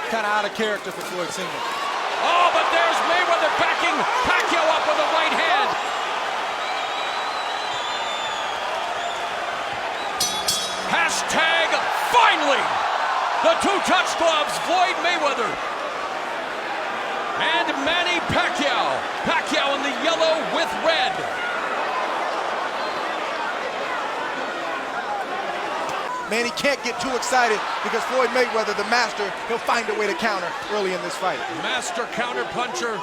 Kind of out of character for Floyd Sr. Oh, but there's Mayweather backing Pacquiao up with a right hand. Hashtag finally! The two-touch gloves, Floyd Mayweather and Manny Pacquiao. Pacquiao in the yellow with red. Manny can't get too excited because Floyd Mayweather, the master, he'll find a way to counter early in this fight. Master counter puncher.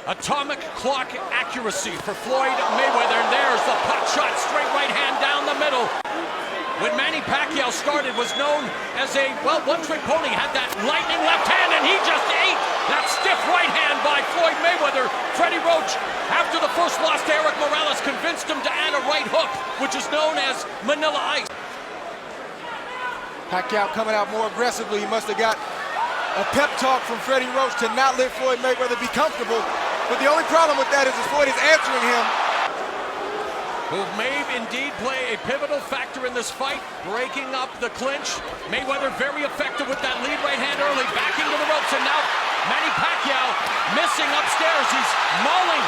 Atomic clock accuracy for Floyd Mayweather. And there's the pot shot, straight right hand down the middle. When Manny Pacquiao started, was known as a, well, one-trick pony, had that lightning left hand, and he just ate that stiff right hand by Floyd Mayweather. Freddie Roach, after the first loss to Eric Morales, convinced him to add a right hook, which is known as Manila Ice. Pacquiao coming out more aggressively. He must have got a pep talk from Freddie Roach to not let Floyd Mayweather be comfortable. But the only problem with that is Floyd is answering him. Who may indeed play a pivotal factor in this fight, breaking up the clinch. Mayweather very effective with that lead right hand early, backing to the ropes, and now Manny Pacquiao missing upstairs. He's mauling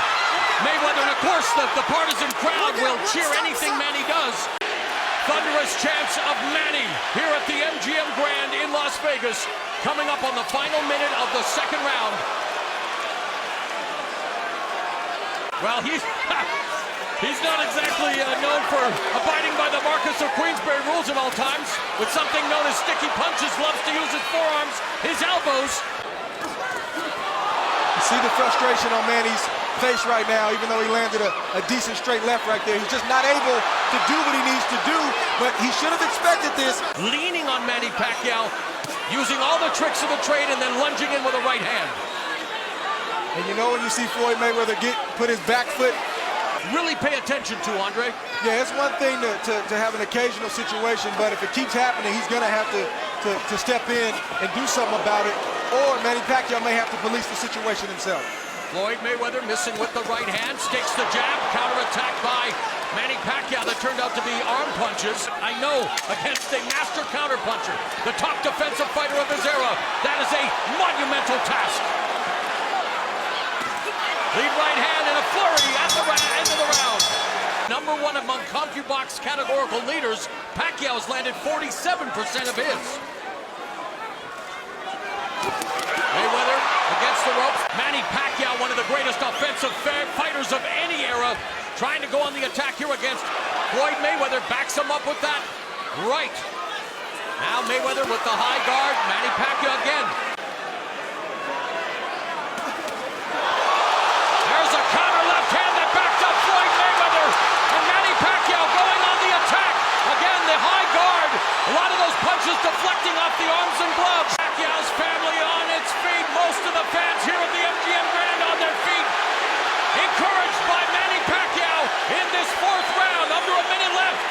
Mayweather, and of course the partisan crowd will cheer anything Manny does. Thunderous chants of Manny here at the MGM Grand in Las Vegas, coming up on the final minute of the second round. Well, he's not exactly known for abiding by the Marcus of Queensberry rules at all times. With something known as sticky punches, loves to use his forearms, his elbows. You see the frustration on Manny's face right now, even though he landed a decent straight left right there. He's just not able to do what he needs to do, but he should have expected this. Leaning on Manny Pacquiao, using all the tricks of the trade, and then lunging in with a right hand. And you know when you see Floyd Mayweather put his back foot, really pay attention to, Andre. Yeah, it's one thing to have an occasional situation, but if it keeps happening, he's going to have to step in and do something about it, or Manny Pacquiao may have to police the situation himself. Floyd Mayweather missing with the right hand, stakes the jab, counterattack by Manny Pacquiao that turned out to be arm punches. I know, against a master counterpuncher, the top defensive fighter of his era, that is a monumental task. Lead right hand and a flurry at the end of the round. Number one among CompuBox categorical leaders, Pacquiao has landed 47% of his. Mayweather against the ropes. Manny Pacquiao, one of the greatest offensive fighters of any era, trying to go on the attack here against Floyd Mayweather. Backs him up with that right. Now Mayweather with the high guard. Manny Pacquiao again. There's a counter left hand that backed up Floyd Mayweather. And Manny Pacquiao going on the attack. Again, the high guard. A lot of those punches deflecting off the arms and gloves. Pacquiao's family on its feet. Most of the fans here at the MGM Grand on their feet. Encouraged by Manny Pacquiao in this fourth round. Under a minute left.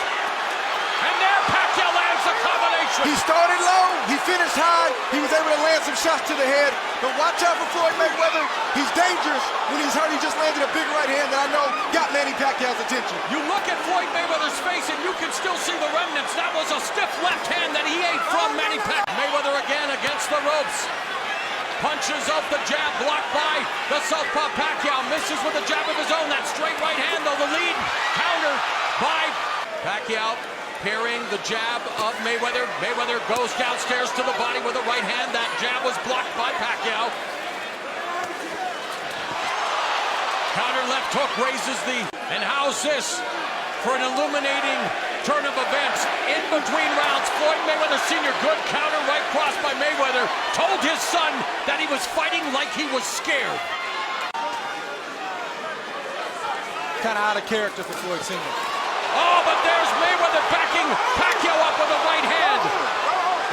And there Pacquiao lands the combination. He started low. He finished high. He was able to land some shots to the head. But watch out for Floyd Mayweather. He's dangerous when he's hurt. He just landed a big right hand that I know got Manny Pacquiao's attention. You look at Floyd Mayweather's face and you can still see the remnants. That was a stiff left hand that he ate from Manny Pacquiao. Mayweather again against the ropes. Punches up the jab, blocked by the southpaw Pacquiao. Misses with a jab of his own. That straight right hand, though, the lead counter by Pacquiao. Parrying the jab of Mayweather. Mayweather goes downstairs to the body with a right hand. That jab was blocked by Pacquiao. Counter left hook raises the... And how's this for an illuminating turn of events? In between rounds, Floyd Mayweather Sr., good counter right cross by Mayweather. Told his son that he was fighting like he was scared. Kind of out of character for Floyd Sr. Oh, but there's Mayweather backing Pacquiao up with a right hand.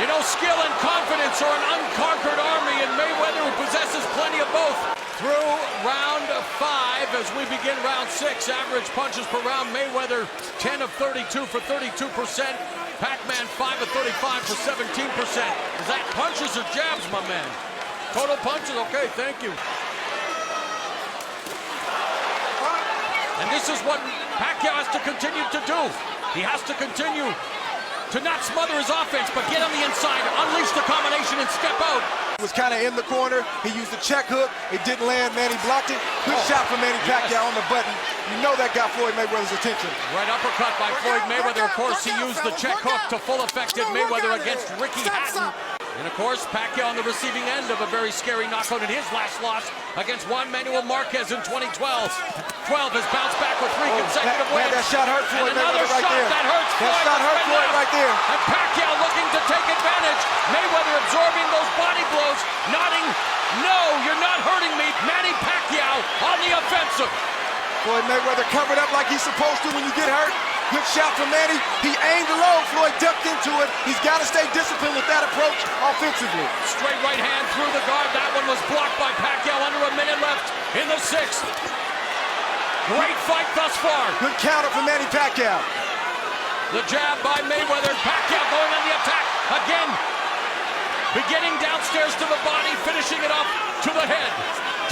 You know, skill and confidence are an unconquered army, and Mayweather, who possesses plenty of both. Through round 5 as we begin round 6. Average punches per round. Mayweather 10 of 32 for 32%. Pac-Man 5 of 35 for 17%. Is that punches or jabs, my man? Total punches? Okay, thank you. And this is what Pacquiao has to continue to do. He has to continue to not smother his offense, but get on the inside, unleash the combination, and step out. Was kind of in the corner. He used the check hook. It didn't land. Manny blocked it. Good shot from Manny Pacquiao on the button. You know that got Floyd Mayweather's attention. Right uppercut by Floyd Mayweather. Of course, he used the check hook to full effect in Mayweather against Ricky Hatton. And of course, Pacquiao on the receiving end of a very scary knockout in his last loss against Juan Manuel Marquez in 2012. 12 has bounced back with 3 consecutive wins. That shot hurt Floyd Mayweather right there. That hurts Floyd. That shot hurt Floyd right there. And Pacquiao looking to take advantage. Mayweather absorbing those body blows, nodding, no, you're not hurting me. Manny Pacquiao on the offensive. Floyd Mayweather covered up like he's supposed to when you get hurt. Good shot from Manny. He aimed low. Floyd ducked into it. He's got to stay disciplined with that approach offensively. Straight right hand through the guard. That one was blocked by Pacquiao. Under a minute left in the 6th. Great fight thus far. Good counter from Manny Pacquiao. The jab by Mayweather. Pacquiao going on the attack again. Beginning downstairs to the body, finishing it up to the head.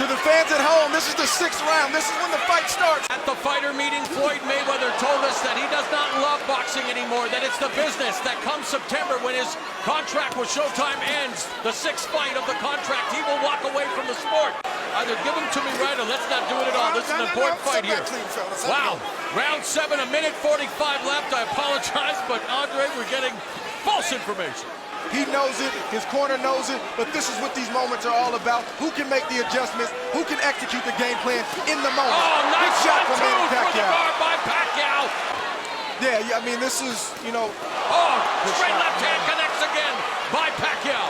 To the fans at home, this is the 6th round. This is when the fight starts. At the fighter meeting, Floyd Mayweather told us that he does not love boxing anymore, that it's the business, that come September when his contract with Showtime ends, the 6th fight of the contract, he will walk away from the sport. Either give him to me right or let's not do it at all. This is an important fight here. Wow. Round 7, a minute 45 left. I apologize, but Andre, we're getting false information. He knows it, his corner knows it, but this is what these moments are all about. Who can make the adjustments? Who can execute the game plan in the moment? Oh, nice shot from Manny Pacquiao. Pacquiao. The guard by Pacquiao. Yeah, I mean, this is, you know... Oh, straight left hand connects again by Pacquiao.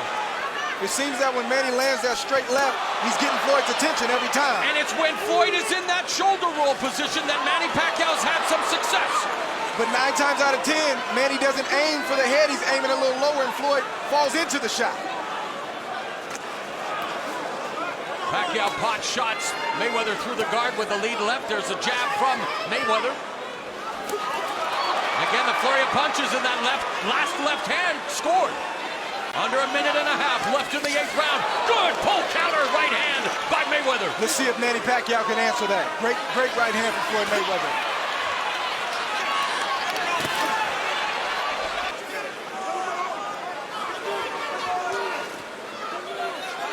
It seems that when Manny lands that straight left, he's getting Floyd's attention every time. And it's when Floyd is in that shoulder roll position that Manny Pacquiao's had some success. But 9 times out of 10, Manny doesn't aim for the head. He's aiming a little lower, and Floyd falls into the shot. Pacquiao pot shots. Mayweather through the guard with the lead left. There's a jab from Mayweather. Again, the flurry of punches in that last left hand scored. Under a minute and a half left in the 8th round. Good pull counter right hand by Mayweather. Let's see if Manny Pacquiao can answer that. Great right hand from Floyd Mayweather.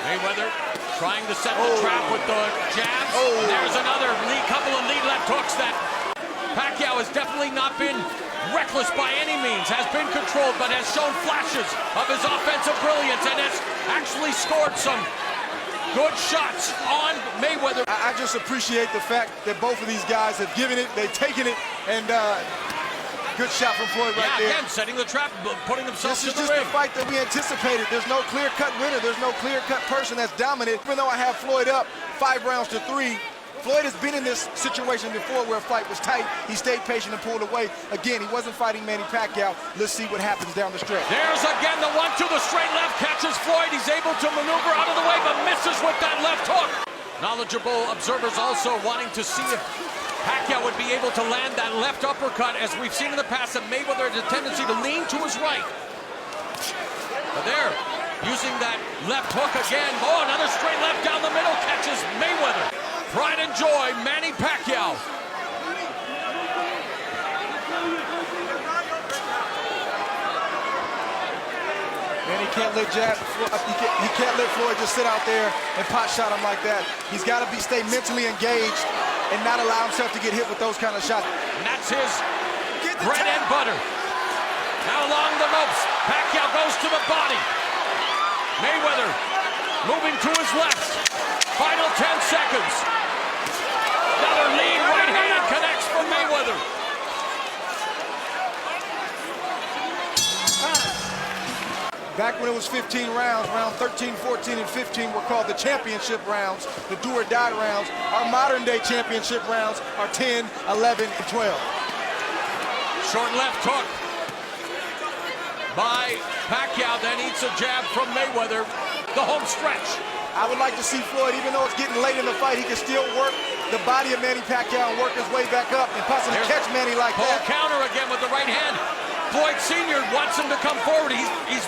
Mayweather trying to set the trap with the jabs. There's another couple of lead left hooks that Pacquiao has definitely not been reckless by any means, has been controlled, but has shown flashes of his offensive brilliance and has actually scored some good shots on Mayweather. I just appreciate the fact that both of these guys have given it, they've taken it, and good shot from Floyd right there. Again, setting the trap, putting themselves to the ring. This is just the fight that we anticipated. There's no clear-cut winner. There's no clear-cut person that's dominant. Even though I have Floyd up 5 rounds to 3, Floyd has been in this situation before where a fight was tight. He stayed patient and pulled away. Again, he wasn't fighting Manny Pacquiao. Let's see what happens down the stretch. There's again the 1-2, the straight left catches Floyd. He's able to maneuver out of the way, but misses with that left hook. Knowledgeable observers also wanting to see if Pacquiao would be able to land that left uppercut. As we've seen in the past, that Mayweather has a tendency to lean to his right. But there, using that left hook again. Oh, another straight left down the middle catches Mayweather. Pride and joy, Manny Pacquiao. And he can't let he can't let Floyd just sit out there and pot shot him like that. He's got to stay mentally engaged and not allow himself to get hit with those kind of shots. And that's his bread and butter. Now along the ropes, Pacquiao goes to the body. Mayweather moving to his left. Final 10 seconds. Another lead right hand connects from Mayweather. Back when it was 15 rounds, round 13, 14, and 15 were called the championship rounds, the do or die rounds. Our modern day championship rounds are 10, 11, and 12. Short left hook by Pacquiao, then eats a jab from Mayweather. The home stretch. I would like to see Floyd, even though it's getting late in the fight, he can still work the body of Manny Pacquiao and work his way back up and possibly catch Manny like that. Counter again with the right hand. Floyd Sr. wants him to come forward. He's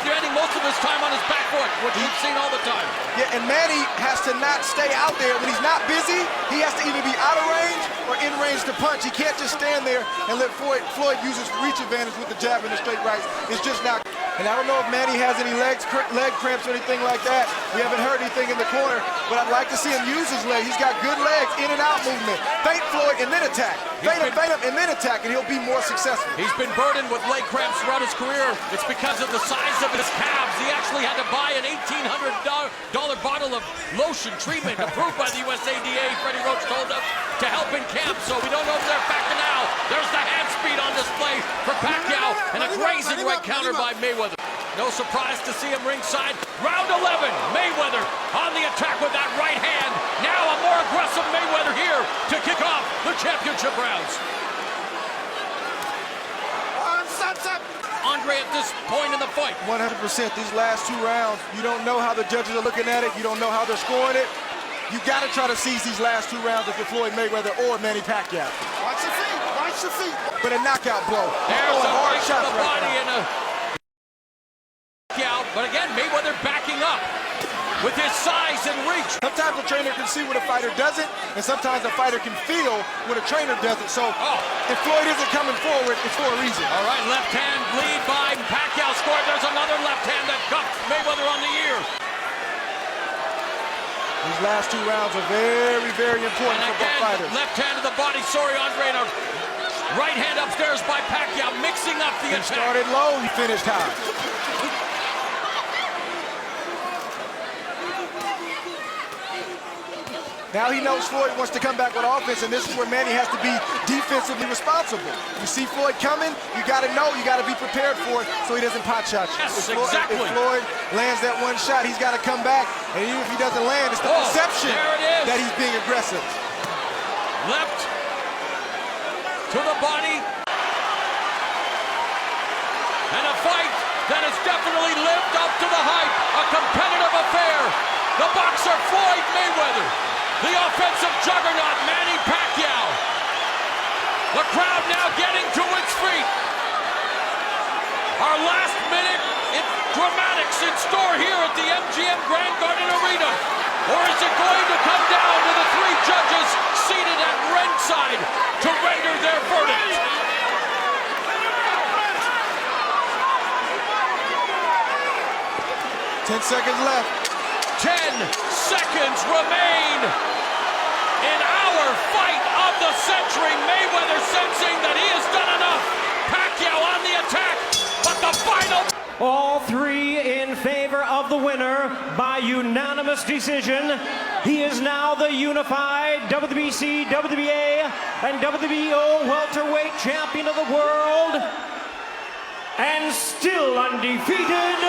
spending most of his time on his back foot, which we've seen all the time. Yeah, and Manny has to not stay out there. When he's not busy, he has to either be out of range or in range to punch. He can't just stand there and let Floyd use his reach advantage with the jab and the straight rights. It's just not... And I don't know if Manny has any leg cramps or anything like that. We haven't heard anything in the corner, but I'd like to see him use his leg. He's got good legs, in and out movement. Feint Floyd and then attack. Feint him, and then attack, and he'll be more successful. He's been burdened with leg cramps throughout his career. It's because of the size of his calves. He actually had to buy an $1,800 bottle of lotion treatment approved by the USADA, Freddie Roach told us, to help in camp. So we don't know if they're back to now. There's the hand speed on display for Pacquiao, and a grazing right counter by Mayweather. No surprise to see him ringside. Round 11, Mayweather on the attack with that right hand. Now a more aggressive Mayweather here to kick off the championship rounds. Andre at this point in the fight. 100%. These last 2 rounds, you don't know how the judges are looking at it. You don't know how they're scoring it. You got to try to seize these last 2 rounds if you're Floyd Mayweather or Manny Pacquiao. Watch your feet. Watch your feet. But a knockout blow. There's a hard right to shot the body and a Pacquiao. But again, Mayweather backing up with his size and reach. Sometimes a trainer can see what a fighter doesn't, and sometimes a fighter can feel what a trainer doesn't. So if Floyd isn't coming forward, it's for a reason. All right, left hand lead by Pacquiao scored. There's another left hand that cuffed Mayweather on the ear. These last 2 rounds are very, very important for both fighters. Left hand to the body. Sorry, Andre. And a right hand upstairs by Pacquiao, mixing up the attack. He started low, he finished high. Now he knows Floyd wants to come back with offense, and this is where Manny has to be defensively responsible. You see Floyd coming, you got to know, you got to be prepared for it so he doesn't pot shot you. Yes, If Floyd lands that 1 shot, he's got to come back, and even if he doesn't land, it's the perception that he's being aggressive. Left to the body. And a fight that has definitely lived up to the hype. A competitive affair. The boxer Floyd Mayweather. The offensive juggernaut, Manny Pacquiao. The crowd now getting to its feet. Our last minute dramatics in store here at the MGM Grand Garden Arena. Or is it going to come down to the 3 judges seated at ringside to render their verdict? Ten seconds left. 10 seconds remain in our fight of the century. Mayweather sensing that he has done enough. Pacquiao on the attack, but the final... All 3 in favor of the winner by unanimous decision. He is now the unified WBC, WBA, and WBO welterweight champion of the world. And still undefeated,